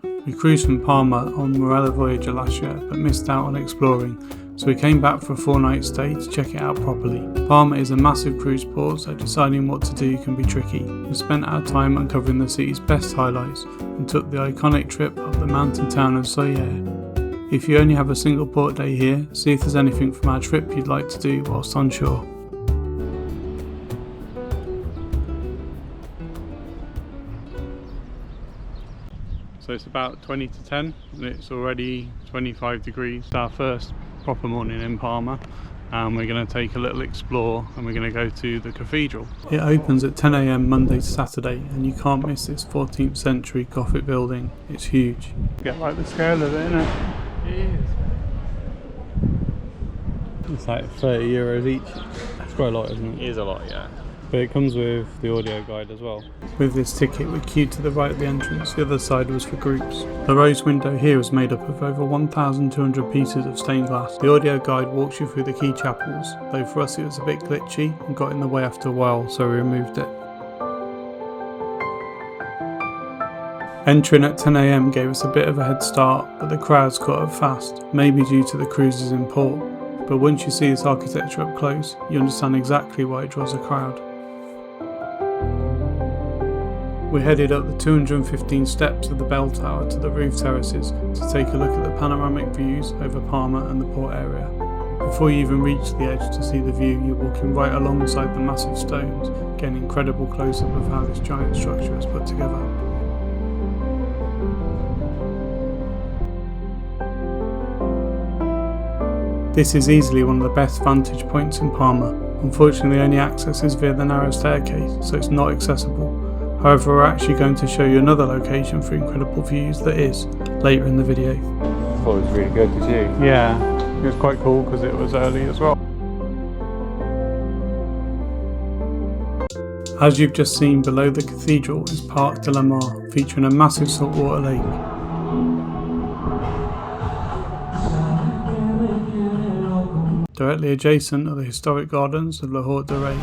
We cruised from Palma on Morella Voyager last year but missed out on exploring, so we came back for a 4-night stay to check it out properly. Palma is a massive cruise port, so deciding what to do can be tricky. We spent our time uncovering the city's best highlights and took the iconic trip up the mountain town of Sóller. If you only have a single port day here, see if there's anything from our trip you'd like to do whilst on shore. So it's about 20 to 10 and it's already 25 degrees. It's our first proper morning in Palma and we're going to take a little explore and we're going to go to the cathedral. It opens at 10 AM Monday to Saturday and you can't miss this 14th century Gothic building. It's huge. Get like the scale of it, innit? It is. It's like €30 each. It's quite a lot, isn't it? It is a lot, yeah. But it comes with the audio guide as well. With this ticket we queued to the right of the entrance, the other side was for groups. The rose window here was made up of over 1,200 pieces of stained glass. The audio guide walks you through the key chapels, though for us it was a bit glitchy and got in the way after a while, so we removed it. Entering at 10 AM gave us a bit of a head start, but the crowds caught up fast, maybe due to the cruises in port. But once you see this architecture up close, you understand exactly why it draws a crowd. We headed up the 215 steps of the bell tower to the roof terraces to take a look at the panoramic views over Palma and the port area. Before you even reach the edge to see the view, you're walking right alongside the massive stones, getting an incredible close-up of how this giant structure is put together. This is easily one of the best vantage points in Palma. Unfortunately, only access is via the narrow staircase, so it's not accessible. However, we're actually going to show you another location for incredible views that is, later in the video. I thought it was really good, did you? Yeah, it was quite cool because it was early as well. As you've just seen, below the cathedral is Parc de la Mar, featuring a massive saltwater lake. Directly adjacent are the historic gardens of La Haute de Ray.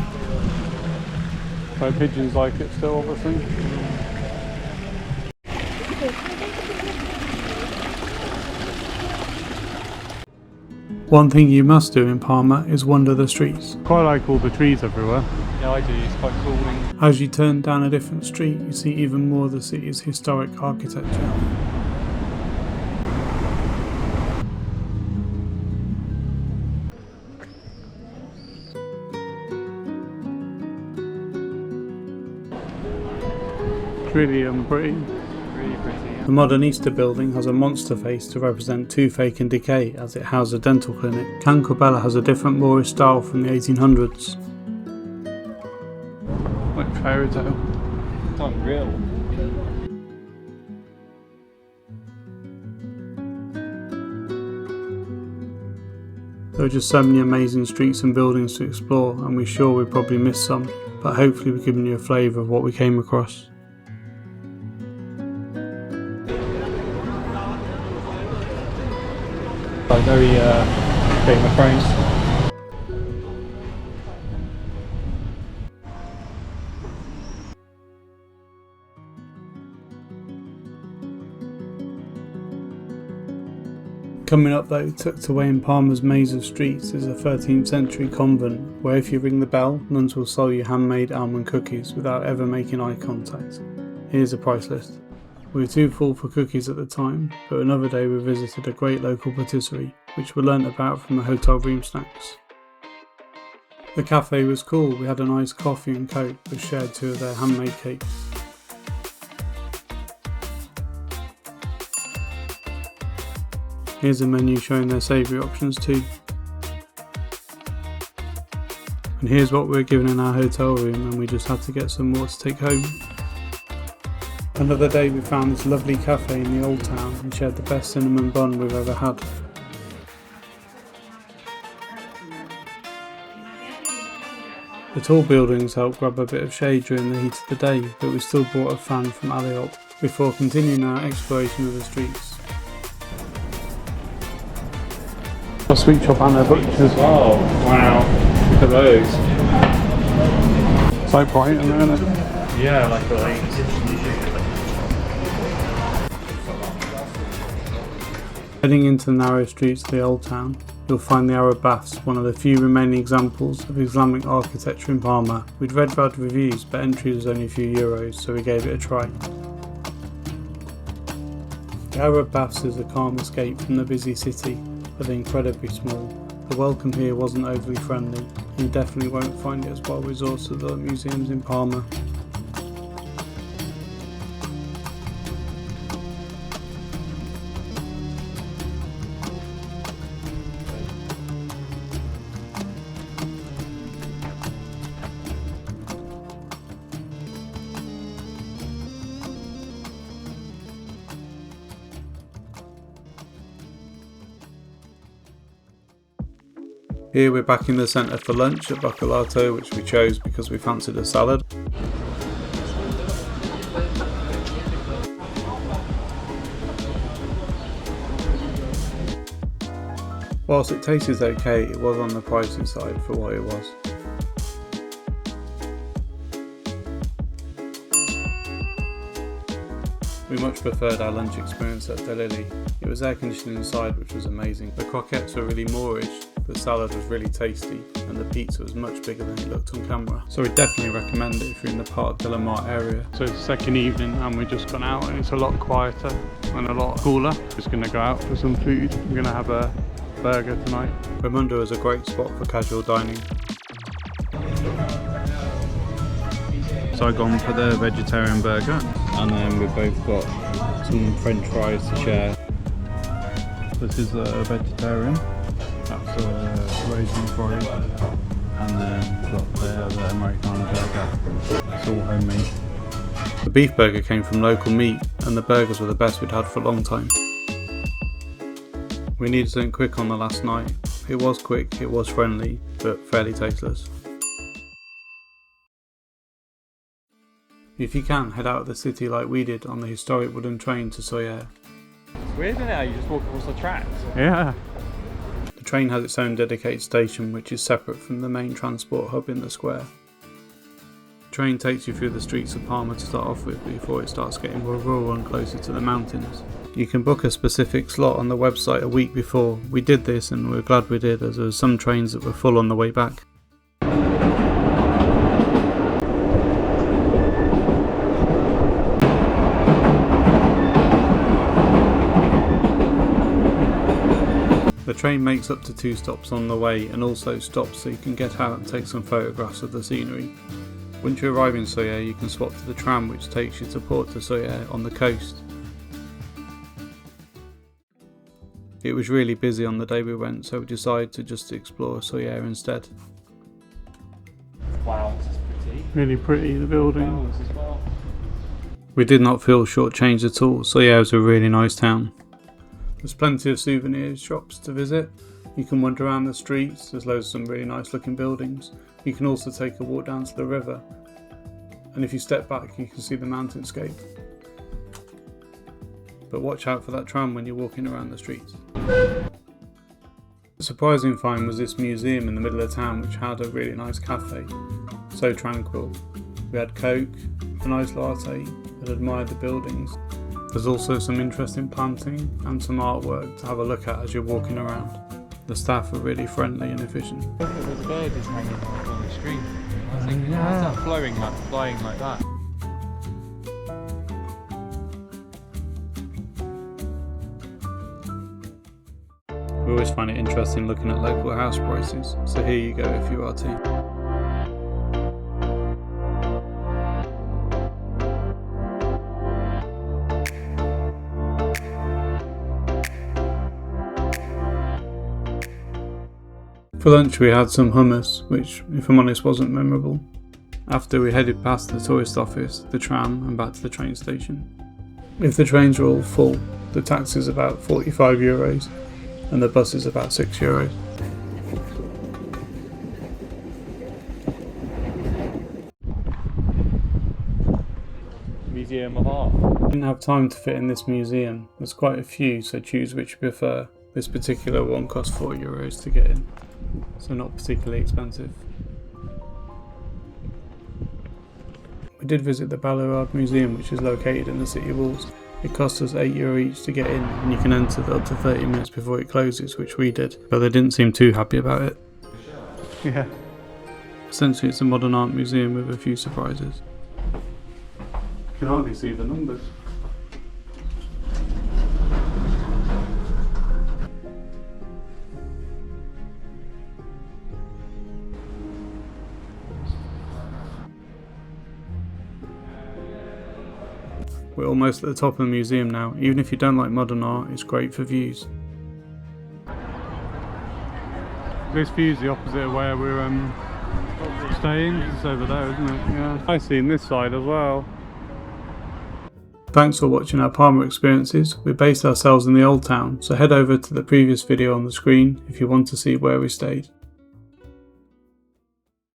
So pigeons like it still, obviously. One thing you must do in Palma is wander the streets. Quite like all the trees everywhere. Yeah, I do, it's quite cooling. As you turn down a different street, you see even more of the city's historic architecture. Really pretty. Really pretty, yeah. The modern Easter building has a monster face to represent toothache and decay as it houses a dental clinic. Can Corbella has a different Moorish style from the 1800s. Like fairy tale. It's unreal. There are just so many amazing streets and buildings to explore, and we're sure we probably missed some, but hopefully we've given you a flavour of what we came across. Very Game of Thrones. Coming up though, tucked away in Palma's maze of streets is a 13th century convent, where if you ring the bell, nuns will sell you handmade almond cookies without ever making eye contact. Here's a price list. We were too full for cookies at the time, but another day we visited a great local patisserie, which we learnt about from the hotel room snacks. The cafe was cool, we had a nice coffee and coke, but shared 2 of their handmade cakes. Here's a menu showing their savoury options too. And here's what we were given in our hotel room, and we just had to get some more to take home. Another day we found this lovely cafe in the old town and shared the best cinnamon bun we've ever had. The tall buildings helped grab a bit of shade during the heat of the day, but we still brought a fan from Aliot before continuing our exploration of the streets. A sweet shop and their butchers. Oh, wow. Look at those. So bright in there, isn't it? Yeah, like the lights. Heading into the narrow streets of the old town, you'll find the Arab Baths, one of the few remaining examples of Islamic architecture in Palma. We'd read bad reviews, but entry was only a few euros, so we gave it a try. The Arab Baths is a calm escape from the busy city, but they're incredibly small. The welcome here wasn't overly friendly, and you definitely won't find it as well resourced as other museums in Palma. Here we're back in the centre for lunch at Bacalato, which we chose because we fancied a salad. Whilst it tasted okay, it was on the pricey side for what it was. We much preferred our lunch experience at Del Lilly. It was air conditioned inside, which was amazing. The croquettes were really Moorish, the salad was really tasty, and the pizza was much bigger than it looked on camera. So we definitely recommend it if you're in the Parc de la Mar area. So it's the second evening and we've just gone out and it's a lot quieter and a lot cooler. Just going to go out for some food. We're going to have a burger tonight. Ramundo is a great spot for casual dining. So I've gone for the vegetarian burger, and then we've both got some french fries to share. This is a vegetarian, that's a raisin fries, and then we've got the Americano burger. It's all homemade. The beef burger came from local meat, and the burgers were the best we'd had for a long time. We needed something quick on the last night. It was quick, it was friendly, but fairly tasteless. If you can, head out of the city like we did on the historic wooden train to Sóller. It's weird, isn't it? You just walk across the tracks. Yeah. The train has its own dedicated station, which is separate from the main transport hub in the square. The train takes you through the streets of Palma to start off with before it starts getting more rural and closer to the mountains. You can book a specific slot on the website a week before. We did this and we're glad we did, as there were some trains that were full on the way back. The train makes up to 2 stops on the way and also stops so you can get out and take some photographs of the scenery. Once you arrive in Sóller, you can swap to the tram which takes you to Port de Sóller on the coast. It was really busy on the day we went, so we decided to just explore Sóller instead. Wow, this is pretty. Really pretty, the building. As well. We did not feel shortchanged at all. Sóller was a really nice town. There's plenty of souvenir shops to visit. You can wander around the streets, there's loads of some really nice looking buildings. You can also take a walk down to the river, and if you step back you can see the mountainscape. But watch out for that tram when you're walking around the streets. The surprising find was this museum in the middle of town which had a really nice cafe. So tranquil. We had Coke, a nice latte, and admired the buildings. There's also some interesting planting and some artwork to have a look at as you're walking around. The staff are really friendly and efficient. Look at the bird is hanging on the street. I was thinking, how's that flying like that? We always find it interesting looking at local house prices, so here you go if you are too. For lunch we had some hummus, which if I'm honest wasn't memorable. After we headed past the tourist office, the tram and back to the train station. If the trains are all full, the taxi is about €45 and the bus is about €6. Museum of Art. Didn't have time to fit in this museum. There's quite a few, so choose which you prefer. This particular one cost €4 to get in, so not particularly expensive. We did visit the Baluard Museum, which is located in the city walls. It cost us €8 each to get in, and you can enter up to 30 minutes before it closes, which we did, but they didn't seem too happy about it. Yeah. Essentially it's a modern art museum with a few surprises. You can hardly see the numbers. We're almost at the top of the museum now. Even if you don't like modern art, it's great for views. This view's the opposite of where we're staying. It's over there, isn't it? Yeah. I've seen this side as well. Thanks for watching our Palma experiences. We based ourselves in the old town, so head over to the previous video on the screen if you want to see where we stayed.